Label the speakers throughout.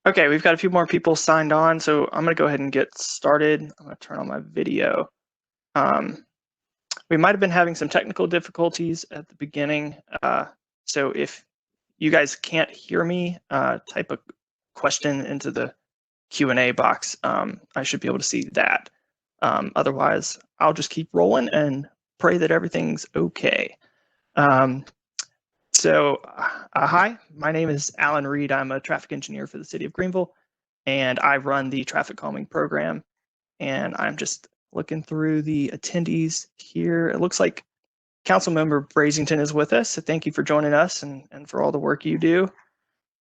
Speaker 1: Okay, we've got a few more people signed on, so I'm going to go ahead and get started. I'm going to turn on my video. We might have been having some technical difficulties at the beginning, so if you guys can't hear me, type a question into the Q&A box. I should be able to see that. Otherwise, I'll just keep rolling and pray that everything's okay. Hi, my name is Alan Reed. I'm a traffic engineer for the city of Greenville, and I run the traffic calming program. And I'm just looking through the attendees here. It looks like Councilmember Brazington is with us, so thank you for joining us and for all the work you do.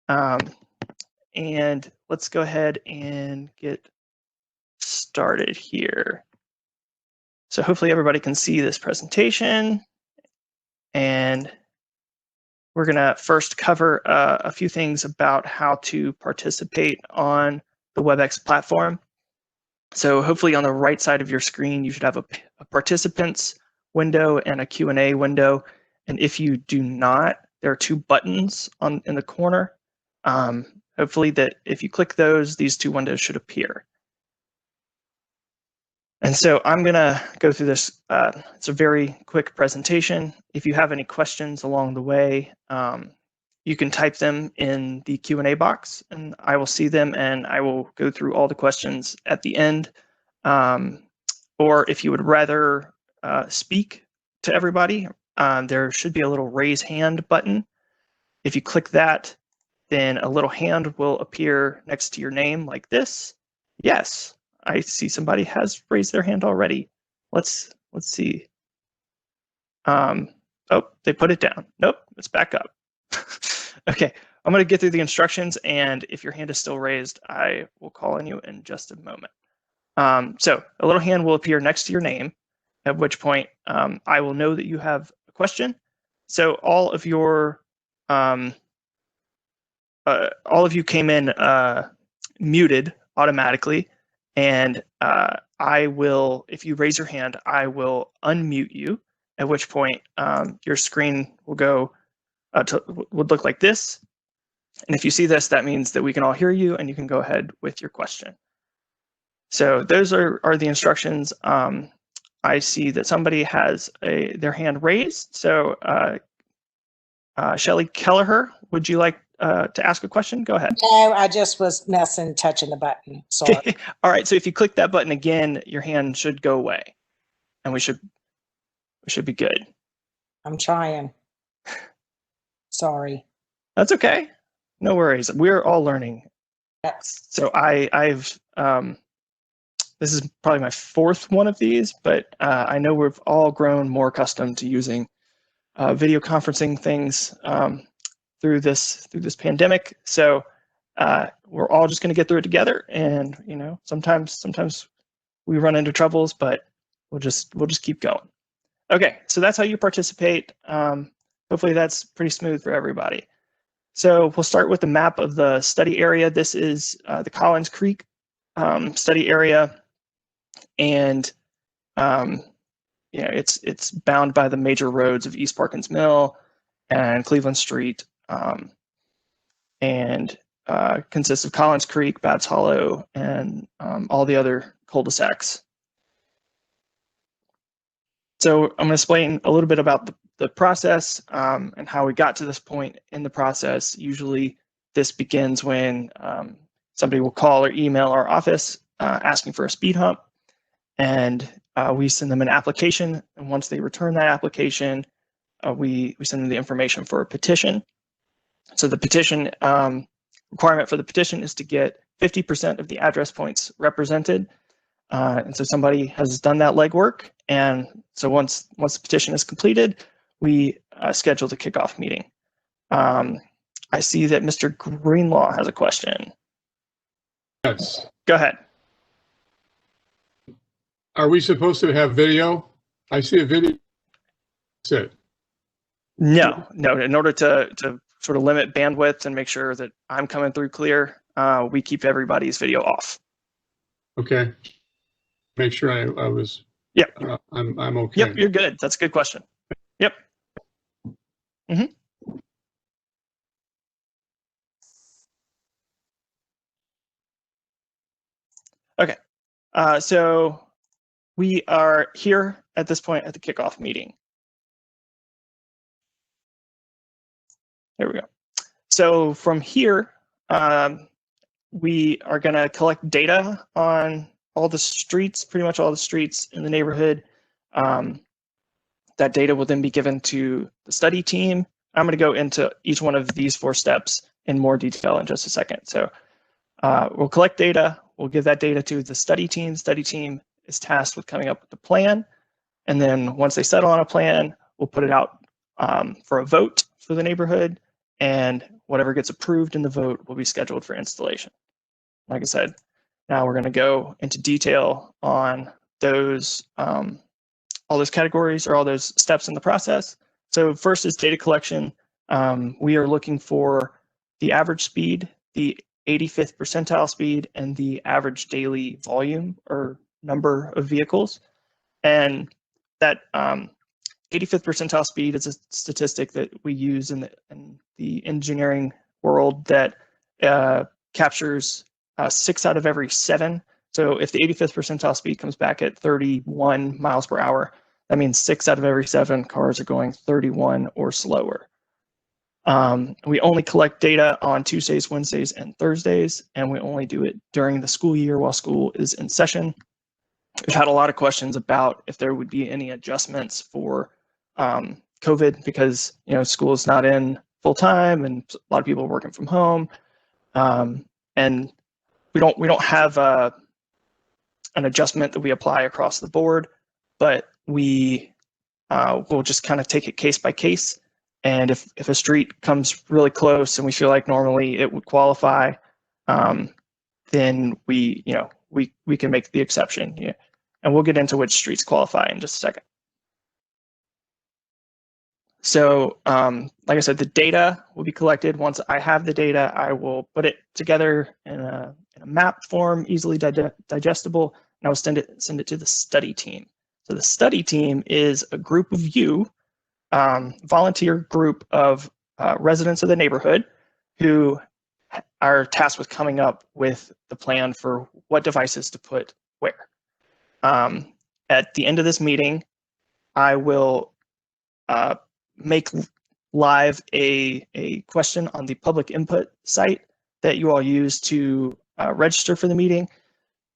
Speaker 1: And let's go ahead and get started here. So hopefully everybody can see this presentation, and we're going to first cover a few things about how to participate on the Webex platform. So hopefully on the right side of your screen, you should have a participants window and a Q&A window. And if you do not, there are two buttons in the corner. Hopefully that if you click those, these two windows should appear. And so I'm going to go through this. It's a very quick presentation. If you have any questions along the way, you can type them in the Q&A box, and I will see them, and I will go through all the questions at the end. Or if you would rather speak to everybody, there should be a little raise hand button. If you click that, then a little hand will appear next to your name like this. Yes. I see somebody has raised their hand already. Let's see. Oh, they put it down. Nope, it's back up. Okay, I'm going to get through the instructions, and if your hand is still raised, I will call on you in just a moment. So a little hand will appear next to your name, at which point I will know that you have a question. So all of your all of you came in muted automatically. And I will, if you raise your hand, I will unmute you, at which point your screen will go would look like this. And if you see this, that means that we can all hear you and you can go ahead with your question. So those are the instructions. I see that somebody has their hand raised. So Shelly Kelleher, would you like to ask a question? Go ahead.
Speaker 2: No, I just was touching the button. Sorry.
Speaker 1: All right. So if you click that button again, your hand should go away, and we should be good.
Speaker 2: I'm trying. Sorry.
Speaker 1: That's okay. No worries. We're all learning.
Speaker 2: Yes.
Speaker 1: So I've this is probably my fourth one of these, but I know we've all grown more accustomed to using video conferencing things through this pandemic. So we're all just going to get through it together. And sometimes we run into troubles, but we'll just keep going. Okay, so that's how you participate. Hopefully that's pretty smooth for everybody. So we'll start with the map of the study area. This is the Collins Creek study area, and it's bound by the major roads of East Parkins Mill and Cleveland Street, and consists of Collins Creek, Babs Hollow, and all the other cul-de-sacs. So I'm going to explain a little bit about the process and how we got to this point in the process. Usually this begins when somebody will call or email our office asking for a speed hump, and we send them an application. And once they return that application, we send them the information for a petition. So the petition requirement for the petition is to get 50% of the address points represented. And so somebody has done that legwork. And so once the petition is completed, we schedule the kickoff meeting. I see that Mr. Greenlaw has a question.
Speaker 3: Yes.
Speaker 1: Go ahead.
Speaker 3: Are we supposed to have video? I see a video. That's it.
Speaker 1: No. In order to sort of limit bandwidth and make sure that I'm coming through clear, we keep everybody's video off.
Speaker 3: Okay. Make sure I was.
Speaker 1: Yep.
Speaker 3: I'm okay.
Speaker 1: Yep, you're good. That's a good question. Yep. Mm-hmm. Okay, so we are here at this point at the kickoff meeting. There we go. So from here, we are going to collect data on all the streets, pretty much all the streets in the neighborhood. That data will then be given to the study team. I'm going to go into each one of these 4 steps in more detail in just a second. So we'll collect data. We'll give that data to the study team. The study team is tasked with coming up with the plan. And then once they settle on a plan, we'll put it out for a vote for the neighborhood. And whatever gets approved in the vote will be scheduled for installation. Like I said, now we're going to go into detail on those all those categories or all those steps in the process. So first is data collection. We are looking for the average speed, the 85th percentile speed, and the average daily volume or number of vehicles. And that 85th percentile speed is a statistic that we use in the engineering world that captures 6 out of every 7. So if the 85th percentile speed comes back at 31 miles per hour, that means 6 out of every 7 cars are going 31 or slower. We only collect data on Tuesdays, Wednesdays, and Thursdays, and we only do it during the school year while school is in session. We've had a lot of questions about if there would be any adjustments for COVID because school is not in full time and a lot of people are working from home, and we don't have an adjustment that we apply across the board, but we will just kind of take it case by case. And if a street comes really close and we feel like normally it would qualify, then we can make the exception. Yeah. And we'll get into which streets qualify in just a second. So like I said, the data will be collected. Once I have the data, I will put it together in a map form, easily digestible, and I will send it to the study team. So the study team is a group of you, volunteer group of residents of the neighborhood who are tasked with coming up with the plan for what devices to put where. At the end of this meeting, I will make live a question on the public input site that you all use to register for the meeting.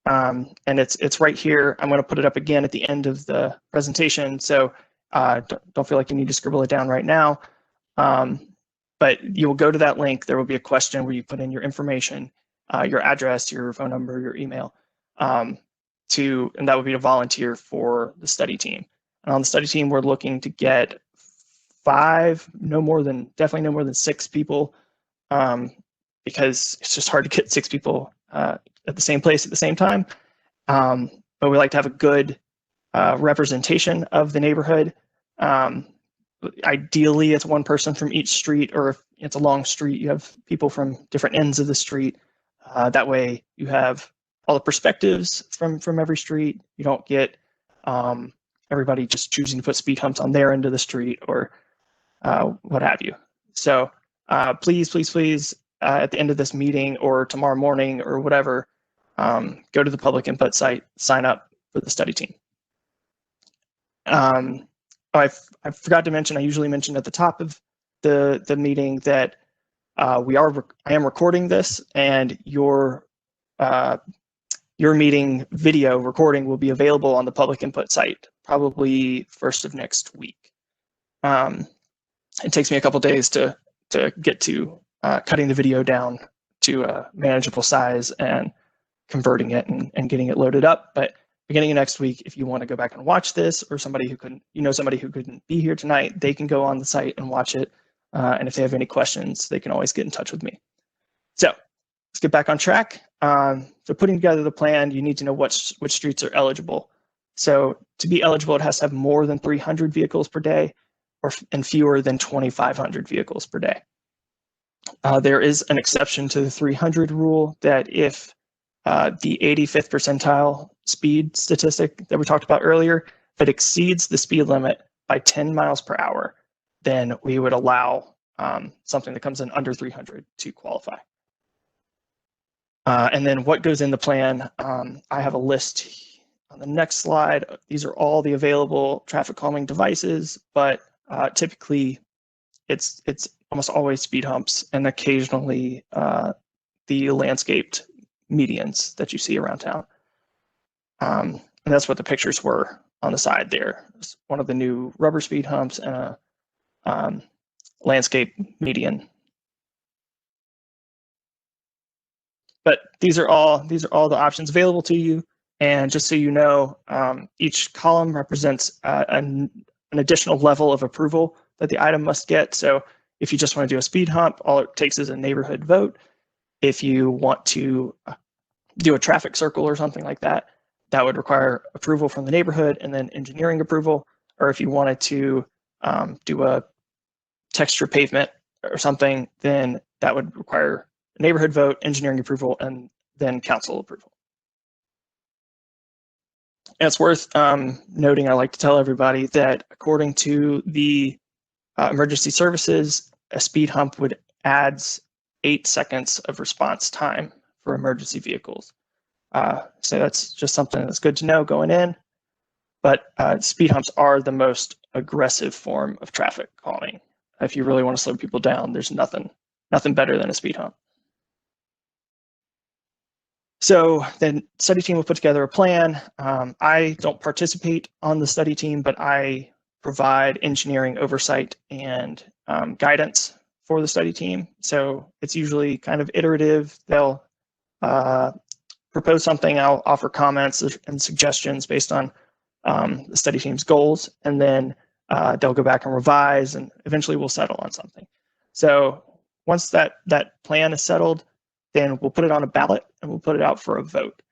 Speaker 1: And it's right here. I'm going to put it up again at the end of the presentation. So don't feel like you need to scribble it down right now. But you'll go to that link. There will be a question where you put in your information, your address, your phone number, your email, and that would be to volunteer for the study team. And on the study team, we're looking to get 5, definitely no more than 6 people, because it's just hard to get 6 people at the same place at the same time. But we like to have a good representation of the neighborhood. Ideally, it's 1 person from each street, or if it's a long street, you have people from different ends of the street. That way you have all the perspectives from every street. You don't get everybody just choosing to put speed humps on their end of the street or what have you. So please, at the end of this meeting or tomorrow morning or whatever, go to the public input site, sign up for the study team. I forgot to mention, I usually mention at the top of the meeting that I am recording this, and your meeting video recording will be available on the public input site, probably first of next week. It takes me a couple days to get to cutting the video down to a manageable size and converting it and getting it loaded up. But beginning of next week, if you want to go back and watch this, or somebody who couldn't be here tonight, they can go on the site and watch it. And if they have any questions, they can always get in touch with me. So let's get back on track. So putting together the plan, you need to know which streets are eligible. So to be eligible, it has to have more than 300 vehicles per day and fewer than 2,500 vehicles per day. There is an exception to the 300 rule that if the 85th percentile speed statistic that we talked about earlier, if it exceeds the speed limit by 10 miles per hour, then we would allow something that comes in under 300 to qualify. And then what goes in the plan, I have a list on the next slide. These are all the available traffic calming devices, but typically it's almost always speed humps and occasionally the landscaped medians that you see around town. And that's what the pictures were on the side there. It's one of the new rubber speed humps and a landscape median. But these are all the options available to you. And just so you know, each column represents an additional level of approval that the item must get. So if you just want to do a speed hump, all it takes is a neighborhood vote. If you want to do a traffic circle or something like that, that would require approval from the neighborhood and then engineering approval. Or if you wanted to do a texture pavement or something, then that would require a neighborhood vote, engineering approval, and then council approval. And it's worth noting, I like to tell everybody that according to the emergency services, a speed hump would add 8 seconds of response time for emergency vehicles. So that's just something that's good to know going in. But speed humps are the most aggressive form of traffic calming. If you really want to slow people down, there's nothing better than a speed hump. So the study team will put together a plan. I don't participate on the study team, but I provide engineering oversight and guidance for the study team. So it's usually kind of iterative. They'll propose something, I'll offer comments and suggestions based on the study team's goals, and then they'll go back and revise, and eventually we'll settle on something. So once that plan is settled, then we'll put it on a ballot and we'll put it out for a vote.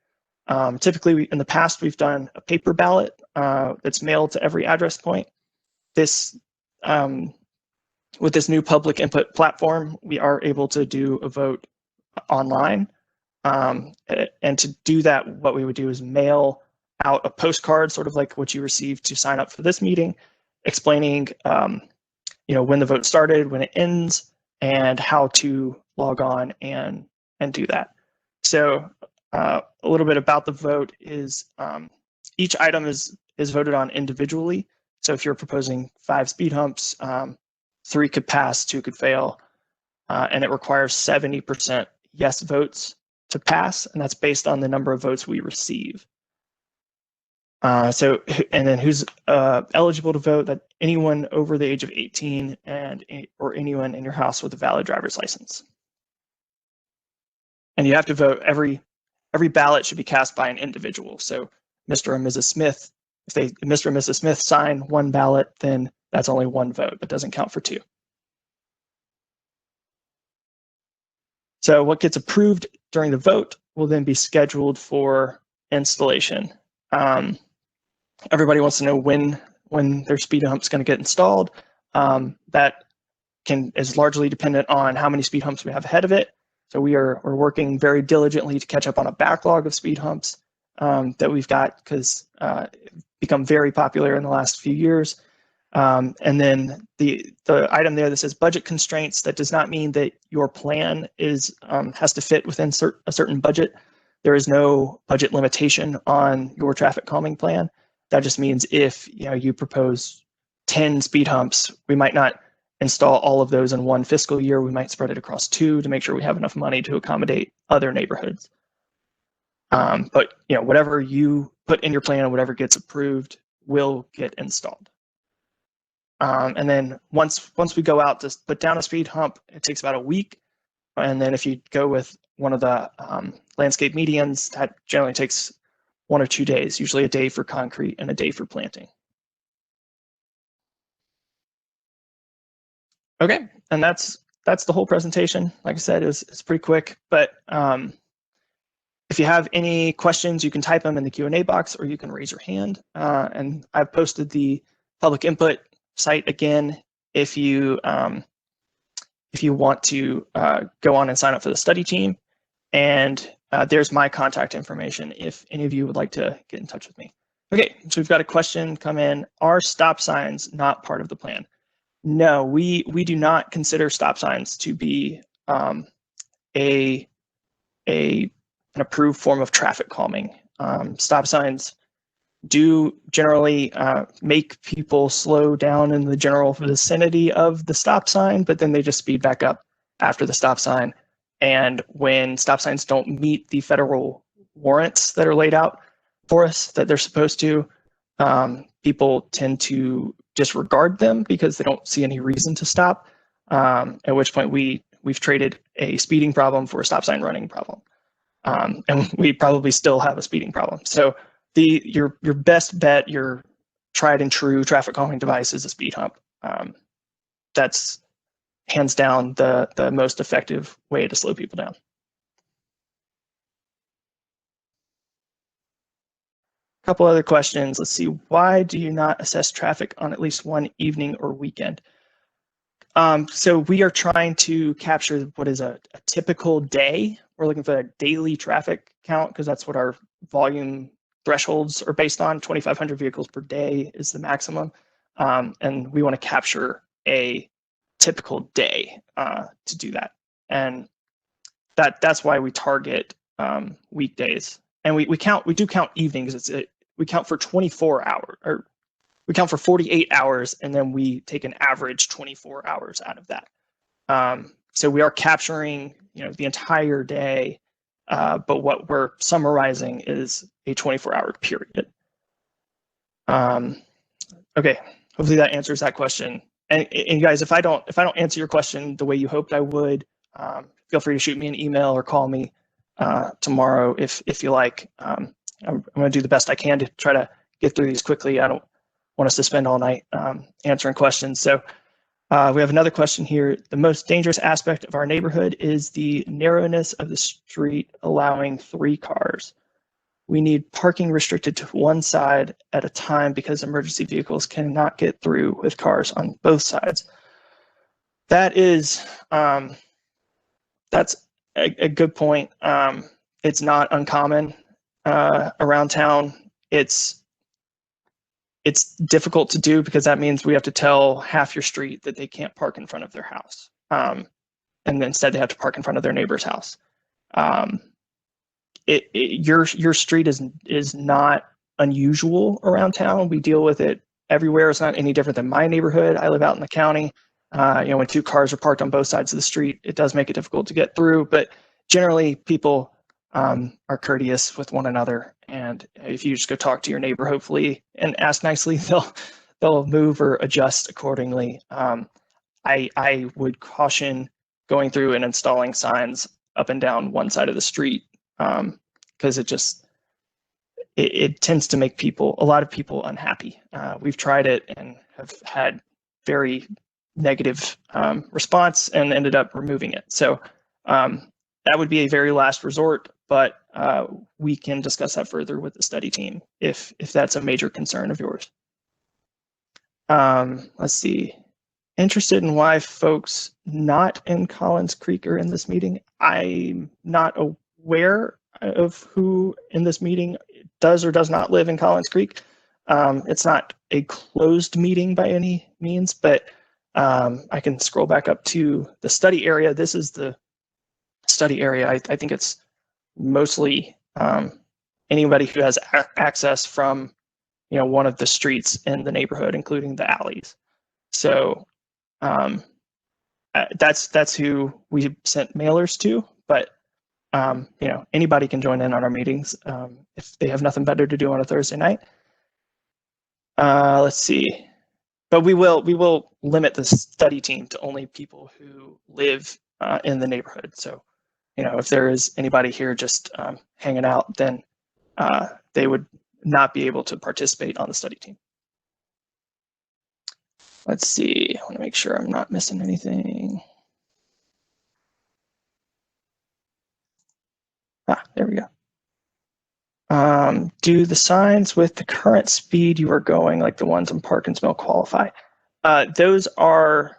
Speaker 1: Typically, in the past, we've done a paper ballot that's mailed to every address point. With this new public input platform, we are able to do a vote online. And to do that, what we would do is mail out a postcard, sort of like what you received to sign up for this meeting, explaining when the vote started, when it ends, and how to log on and do that. So a little bit about the vote is each item is voted on individually. So if you're proposing 5 speed humps, 3 could pass, 2 could fail, and it requires 70% yes votes to pass, and that's based on the number of votes we receive. And then who's eligible to vote? That anyone over the age of 18 or anyone in your house with a valid driver's license. And you have to vote. Every ballot should be cast by an individual. So Mr. and Mrs. Smith, if Mr. and Mrs. Smith sign 1 ballot, then that's only 1 vote. That doesn't count for 2. So what gets approved during the vote will then be scheduled for installation. Everybody wants to know when their speed hump is going to get installed. That is largely dependent on how many speed humps we have ahead of it. So we're working very diligently to catch up on a backlog of speed humps that we've got, because become very popular in the last few years. And then the item there that says budget constraints, that does not mean that your plan has to fit within a certain budget. There is no budget limitation on your traffic calming plan. That just means if you propose 10 speed humps, we might not install all of those in 1 fiscal year. We might spread it across 2 to make sure we have enough money to accommodate other neighborhoods. But whatever you put in your plan and whatever gets approved will get installed. And then once we go out to put down a speed hump, it takes about a week. And then if you go with one of the landscape medians, that generally takes 1 or 2 days, usually a day for concrete and a day for planting. Okay, and that's the whole presentation. Like I said, it's pretty quick, but if you have any questions, you can type them in the Q&A box, or you can raise your hand. And I've posted the public input site again if you want to go on and sign up for the study team. And there's my contact information if any of you would like to get in touch with me. Okay, so we've got a question come in. Are stop signs not part of the plan? No, we do not consider stop signs to be a approved form of traffic calming. Stop signs do generally make people slow down in the general vicinity of the stop sign, but then they just speed back up after the stop sign. And when stop signs don't meet the federal warrants that are laid out for us that they're supposed to, people tend to disregard them because they don't see any reason to stop, at which point we've traded a speeding problem for a stop sign running problem. And we probably still have a speeding problem. So your best bet, your tried and true traffic calming device is a speed hump. That's hands down the most effective way to slow people down. A couple other questions. Let's see. Why do you not assess traffic on at least one evening or weekend? So we are trying to capture what is a typical day. We're looking for a daily traffic count because that's what our volume thresholds are based on. 2,500 vehicles per day is the maximum. And we want to capture a typical day to do that. And that's why we target weekdays. And we do count evenings. We count for 24 hours, or we count for 48 hours, and then we take an average 24 hours out of that. So we are capturing, the entire day, but what we're summarizing is a 24-hour period. Okay, hopefully that answers that question. And guys, if I don't answer your question the way you hoped I would, feel free to shoot me an email or call me tomorrow if you like. I'm going to do the best I can to try to get through these quickly. I don't want us to spend all night answering questions. So we have another question here. The most dangerous aspect of our neighborhood is the narrowness of the street, allowing 3 cars. We need parking restricted to one side at a time because emergency vehicles cannot get through with cars on both sides. That is, that's a good point. It's not uncommon around town. It's difficult to do because that means we have to tell half your street that they can't park in front of their house. And instead they have to park in front of their neighbor's house. Your street is not unusual around town. We deal with it everywhere. It's not any different than my neighborhood. I live out in the county. When 2 cars are parked on both sides of the street, it does make it difficult to get through, but generally people are courteous with one another. And if you just go talk to your neighbor, hopefully, and ask nicely, they'll move or adjust accordingly. I would caution going through and installing signs up and down one side of the street because it tends to make a lot of people unhappy. We've tried it and have had very negative response and ended up removing it. So that would be a very last resort, but we can discuss that further with the study team if that's a major concern of yours. Let's see. Interested in why folks not in Collins Creek are in this meeting. I'm not aware of who in this meeting does or does not live in Collins Creek. It's not a closed meeting by any means, but I can scroll back up to the study area. This is the study area. I think it's mostly anybody who has access from one of the streets in the neighborhood, including the alleys. So that's who we sent mailers to, but anybody can join in on our meetings if they have nothing better to do on a Thursday night. Let's see. But we will limit the study team to only people who live in the neighborhood. So, if there is anybody here just hanging out, then they would not be able to participate on the study team. Let's see. I want to make sure I'm not missing anything. There we go. Do the signs with the current speed you are going, like the ones in Parkins Mill, qualify? Those are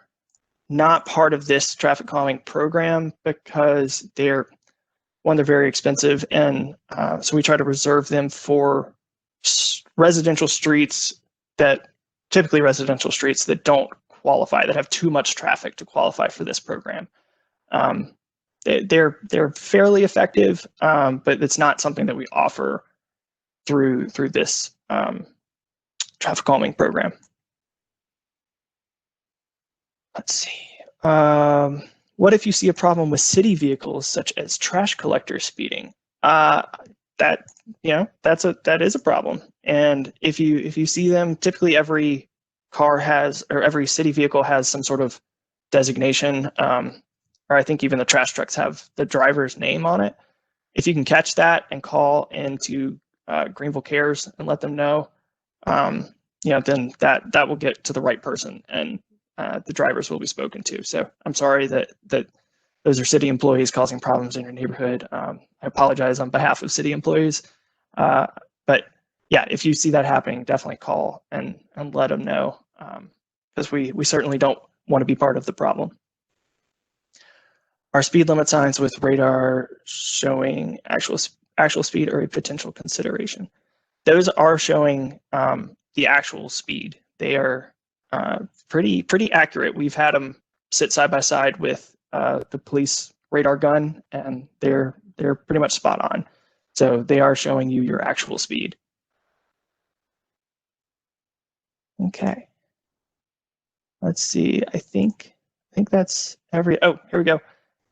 Speaker 1: not part of this traffic calming program because they're very expensive, and so we try to reserve them for residential streets typically residential streets that don't qualify, that have too much traffic to qualify for this program. they're fairly effective, but it's not something that we offer through this traffic calming program. Let's see. What if you see a problem with city vehicles such as trash collectors speeding? That is a problem. And if you see them, typically every car has, or every city vehicle has some sort of designation, or I think even the trash trucks have the driver's name on it. If you can catch that and call into Greenville Cares and let them know, then that will get to the right person, and the drivers will be spoken to. So I'm sorry that those are city employees causing problems in your neighborhood. I apologize on behalf of city employees, but yeah, if you see that happening, definitely call and let them know, because we certainly don't want to be part of the problem. Are speed limit signs with radar showing actual speed or a potential consideration? Those are showing the actual speed. They are pretty accurate. We've had them sit side by side with the police radar gun, and they're pretty much spot on. So they are showing you your actual speed. Okay. Let's see. I think that's oh, here we go.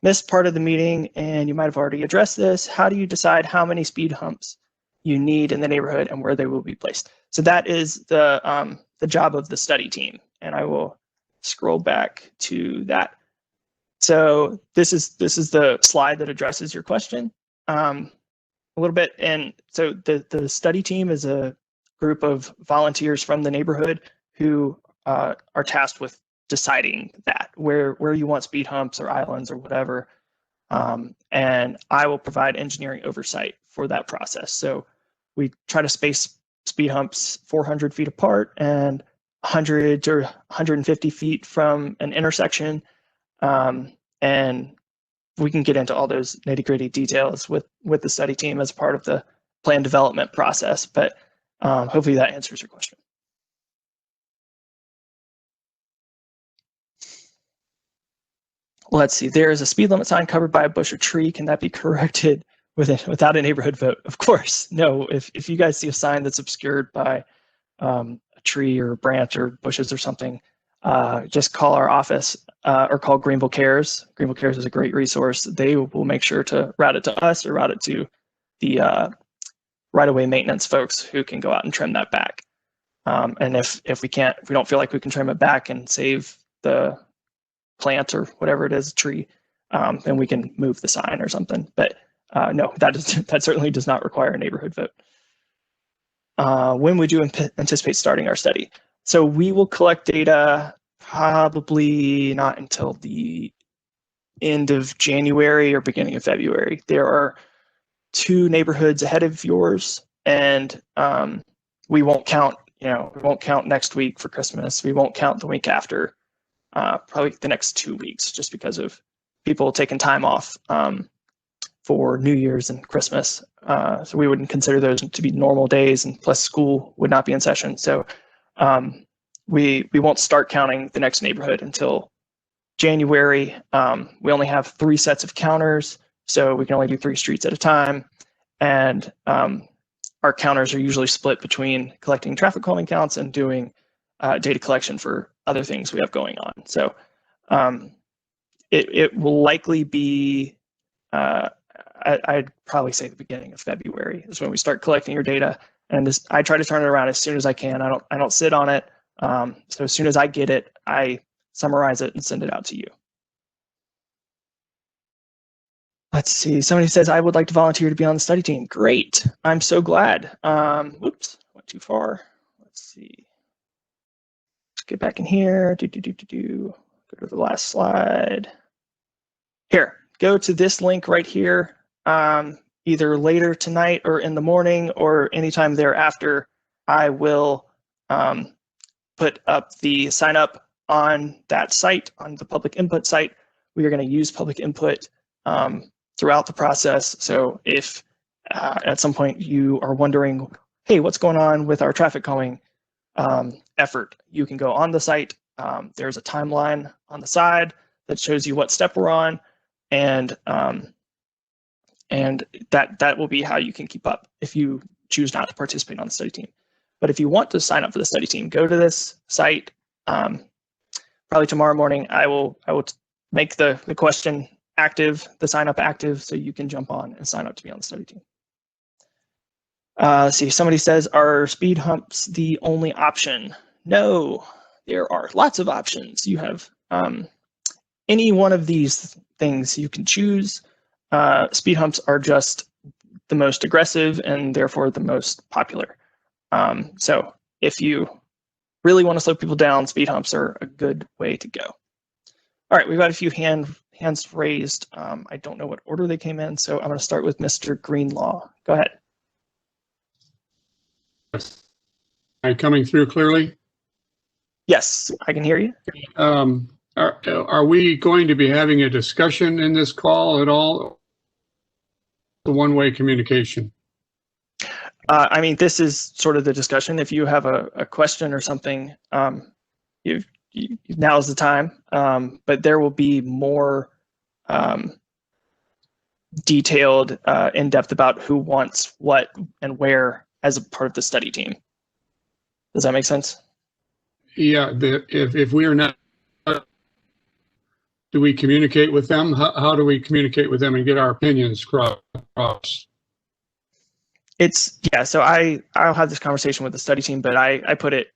Speaker 1: Missed part of the meeting, and you might have already addressed this. How do you decide how many speed humps you need in the neighborhood and where they will be placed? So that is the job of the study team, and I will scroll back to that. So this is the slide that addresses your question a little bit. And so the study team is a group of volunteers from the neighborhood who are tasked with deciding that where you want speed humps or islands or whatever, and I will provide engineering oversight for that process. So we try to space speed humps 400 feet apart and 100 or 150 feet from an intersection, and we can get into all those nitty-gritty details with the study team as part of the plan development process, but hopefully that answers your question. Let's see, there is a speed limit sign covered by a bush or tree. Can that be corrected without a neighborhood vote? Of course, no. If you guys see a sign that's obscured by a tree or a branch or bushes or something, just call our office or call Greenville Cares. Greenville Cares is a great resource. They will make sure to route it to us or route it to the right-of-way maintenance folks who can go out and trim that back. And if we don't feel like we can trim it back and save the plant or whatever it is, tree, then we can move the sign or something. But no, that certainly does not require a neighborhood vote. When would you anticipate starting our study? So we will collect data probably not until the end of January or beginning of February. There are 2 neighborhoods ahead of yours, and we won't count. We won't count next week for Christmas. We won't count the week after. Probably the next 2 weeks, just because of people taking time off for New Year's and Christmas. So we wouldn't consider those to be normal days, and plus school would not be in session. So we won't start counting the next neighborhood until January. We only have 3 sets of counters, so we can only do 3 streets at a time. And our counters are usually split between collecting traffic calming counts and doing data collection for other things we have going on. So it will likely be, I'd probably say the beginning of February is when we start collecting your data. And I try to turn it around as soon as I can. I don't sit on it. So as soon as I get it, I summarize it and send it out to you. Let's see, somebody says, I would like to volunteer to be on the study team. Great, I'm so glad. Whoops, went too far. Let's see. Let's get back in here. Go to the last slide. Here, go to this link right here. Either later tonight or in the morning or anytime thereafter, I will put up the sign up on that site, on the public input site. We are going to use public input throughout the process. So if at some point you are wondering, hey, what's going on with our traffic calming effort, you can go on the site. There's a timeline on the side that shows you what step we're on. and that will be how you can keep up if you choose not to participate on the study team. But if you want to sign up for the study team, go to this site. Probably tomorrow morning, I will make the question active, the sign up active, so you can jump on and sign up to be on the study team. Let's see, somebody says, are speed humps the only option? No, there are lots of options. You have any one of these things you can choose. Speed humps are just the most aggressive and therefore the most popular. So if you really want to slow people down, speed humps are a good way to go. All right, we've got a few hands raised. I don't know what order they came in, so I'm going to start with Mr. Greenlaw. Go ahead.
Speaker 3: Yes. Am I coming through clearly?
Speaker 1: Yes, I can hear you.
Speaker 3: Are we going to be having a discussion in this call at all? The one-way communication?
Speaker 1: I mean, this is sort of the discussion. If you have a question or something, now's the time. But there will be more detailed, in-depth about who wants what and where as a part of the study team. Does that make sense? Yeah,
Speaker 3: if we are not, do we communicate with them? How do we communicate with them and get our opinions across?
Speaker 1: So I'll have this conversation with the study team, but I put it,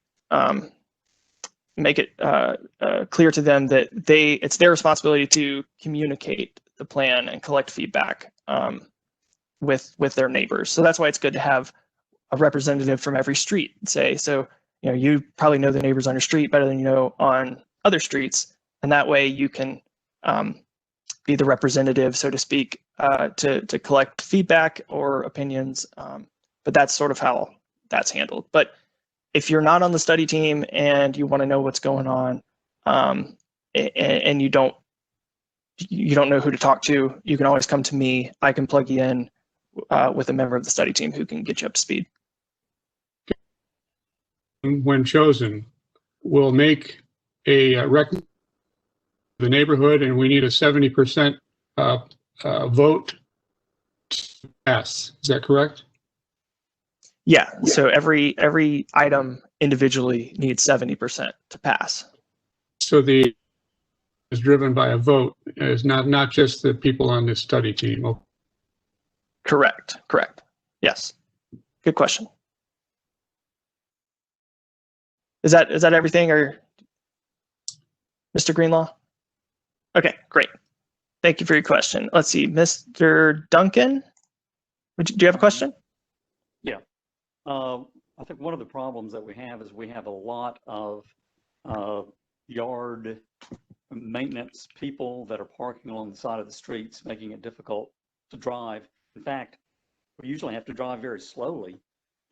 Speaker 1: make it clear to them that it's their responsibility to communicate the plan and collect feedback with their neighbors. So that's why it's good to have a representative from every street. Say, so you probably know the neighbors on your street better than you know on other streets, and that way you can be the representative, so to speak, to collect feedback or opinions. But that's sort of how that's handled. But if you're not on the study team and you want to know what's going on, and you don't know who to talk to, you can always come to me. I can plug you in with a member of the study team who can get you up to speed.
Speaker 3: When chosen, we'll make a recommendation to the neighborhood, and we need a 70% vote to pass. Is that correct?
Speaker 1: Yeah. So every item individually needs 70% to pass.
Speaker 3: So the is driven by a vote. It's not just the people on this study team. Okay.
Speaker 1: Correct. Yes. Good question. Is that everything, or Mr. Greenlaw? Okay, great. Thank you for your question. Let's see, Mr. Duncan, do you have a question?
Speaker 4: Yeah. I think one of the problems that we have is we have a lot of yard maintenance people that are parking along the side of the streets, making it difficult to drive. In fact, we usually have to drive very slowly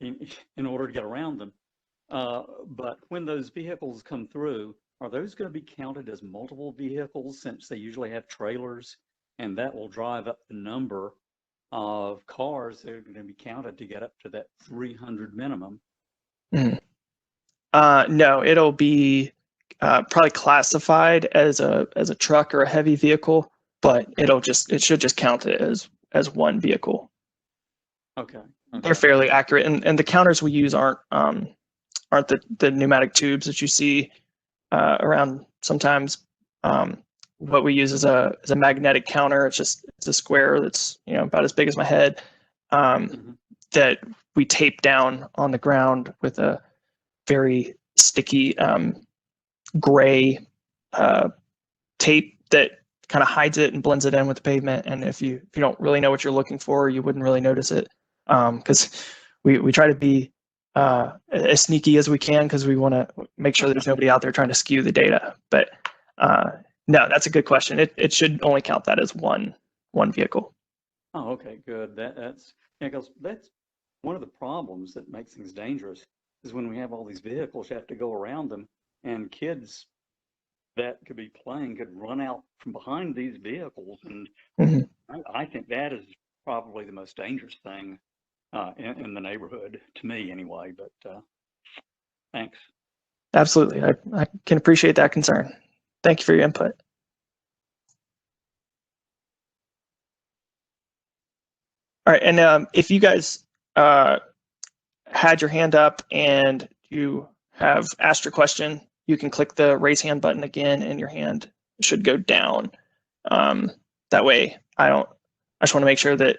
Speaker 4: in order to get around them. But when those vehicles come through, are those going to be counted as multiple vehicles, since they usually have trailers, and that will drive up the number of cars that are going to be counted to get up to that 300 minimum?
Speaker 1: No, it'll be probably classified as a truck or a heavy vehicle, but it should just count it as one vehicle.
Speaker 4: Okay.
Speaker 1: They're fairly accurate, and the counters we use aren't the pneumatic tubes that you see around sometimes. What we use is a magnetic counter. It's a square that's about as big as my head, that we tape down on the ground with a very sticky gray tape that kind of hides it and blends it in with the pavement. And if you don't really know what you're looking for, you wouldn't really notice it, because we try to be as sneaky as we can, because we want to make sure there's nobody out there trying to skew the data. But no, that's a good question. It should only count that as one vehicle.
Speaker 4: Oh, okay, good. That's because that's one of the problems that makes things dangerous, is when we have all these vehicles, you have to go around them, and kids that could be playing could run out from behind these vehicles. And I think that is probably the most dangerous thing in the neighborhood, to me anyway. But thanks.
Speaker 1: Absolutely. I can appreciate that concern. Thank you for your input. All right, and if you guys had your hand up and you have asked your question, you can click the raise hand button again, and your hand should go down. That way, I just want to make sure that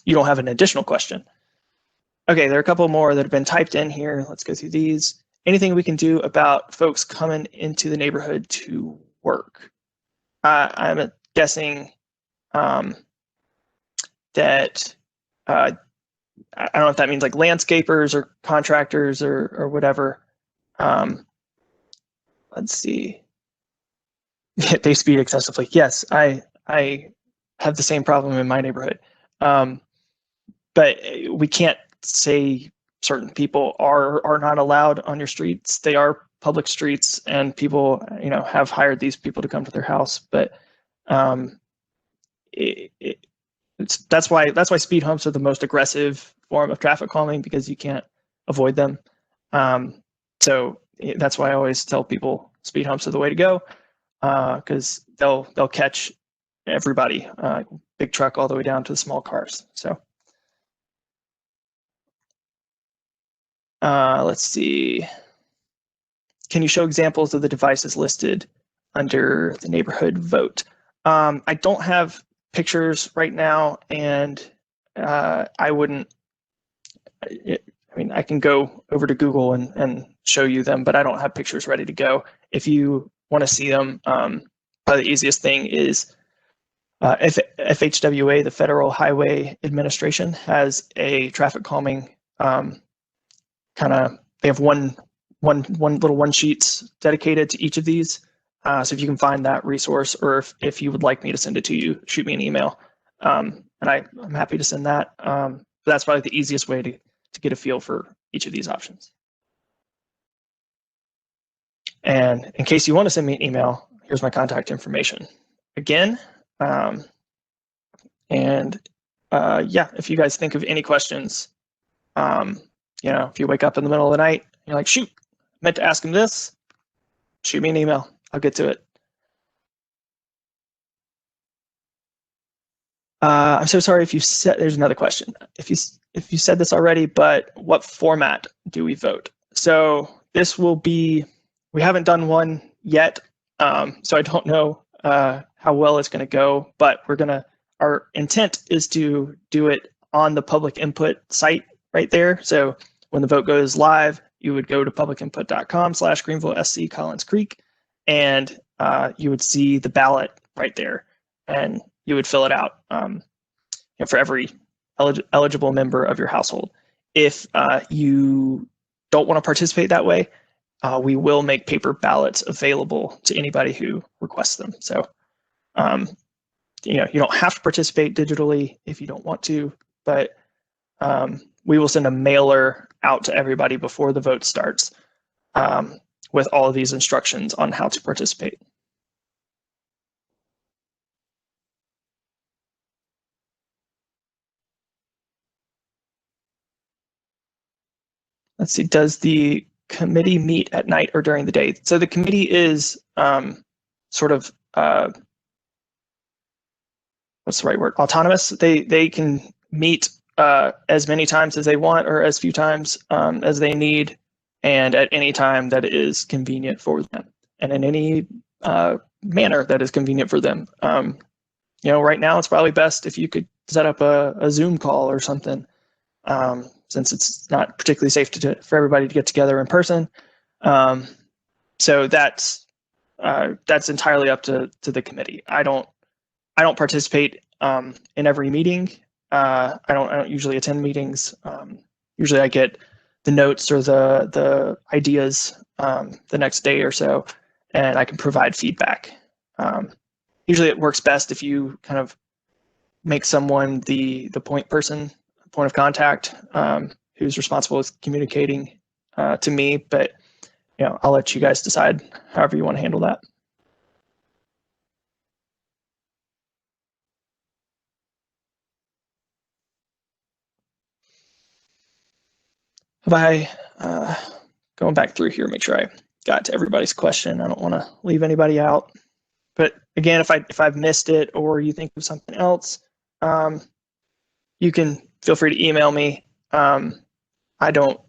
Speaker 1: you don't have an additional question. Okay, there are a couple more that have been typed in here. Let's go through these. Anything we can do about folks coming into the neighborhood to work? I'm guessing that I don't know if that means like landscapers or contractors or whatever. Let's see. They speed excessively. Yes, I have the same problem in my neighborhood. But we can't say certain people are not allowed on your streets. They are public streets, and people, have hired these people to come to their house. But that's why speed humps are the most aggressive form of traffic calming, because you can't avoid them. So that's why I always tell people speed humps are the way to go, because they'll catch everybody, big truck all the way down to the small cars. So let's see. Can you show examples of the devices listed under the neighborhood vote? I don't have pictures right now, and I wouldn't. I can go over to Google and show you them, but I don't have pictures ready to go. If you want to see them, probably the easiest thing is FHWA, the Federal Highway Administration, has a traffic calming they have one little one sheets dedicated to each of these. So if you can find that resource, or if you would like me to send it to you, shoot me an email, and I'm happy to send that. But that's probably the easiest way to get a feel for each of these options. And in case you want to send me an email, here's my contact information again. Yeah, if you guys think of any questions, if you wake up in the middle of the night, and you're like, shoot, I meant to ask him this, shoot me an email. I'll get to it. I'm so sorry if you said, there's another question. If you said this already, but what format do we vote? So this will be, we haven't done one yet, so I don't know how well it's going to go, but our intent is to do it on the public input site right there. So when the vote goes live, you would go to publicinput.com/Greenville-SC Collins Creek, and you would see the ballot right there, and you would fill it out for every eligible member of your household. If you don't want to participate that way, we will make paper ballots available to anybody who requests them. So you don't have to participate digitally if you don't want to, but we will send a mailer out to everybody before the vote starts with all of these instructions on how to participate. Let's see, does the committee meet at night or during the day? So the committee is sort of, what's the right word? Autonomous. They can meet as many times as they want, or as few times as they need, and at any time that is convenient for them, and in any manner that is convenient for them. Right now it's probably best if you could set up a Zoom call or something, since it's not particularly safe for everybody to get together in person. So that's entirely up to the committee. I don't participate in every meeting. I don't usually attend meetings. Usually I get the notes or the ideas the next day or so, and I can provide feedback. Usually it works best if you kind of make someone the point of contact, who's responsible with communicating to me. But I'll let you guys decide however you want to handle that. Have I, going back through here, make sure I got to everybody's question. I don't want to leave anybody out. But again, if I've missed it or you think of something else, you you can feel free to email me. I don't,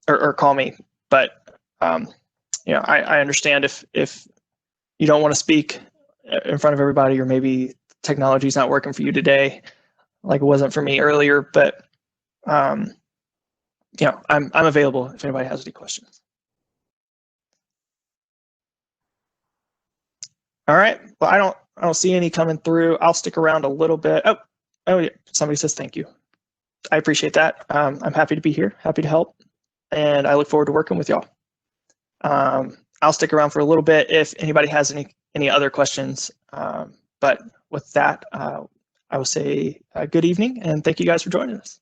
Speaker 1: or call me, but you know, I understand if you don't want to speak in front of everybody, or maybe technology is not working for you today, like it wasn't for me earlier. But you know, I'm available if anybody has any questions. All right. Well, I don't see any coming through. I'll stick around a little bit. Oh yeah. Somebody says thank you. I appreciate that. I'm happy to be here. Happy to help, and I look forward to working with y'all. I'll stick around for a little bit if anybody has any other questions. But with that, I will say good evening and thank you guys for joining us.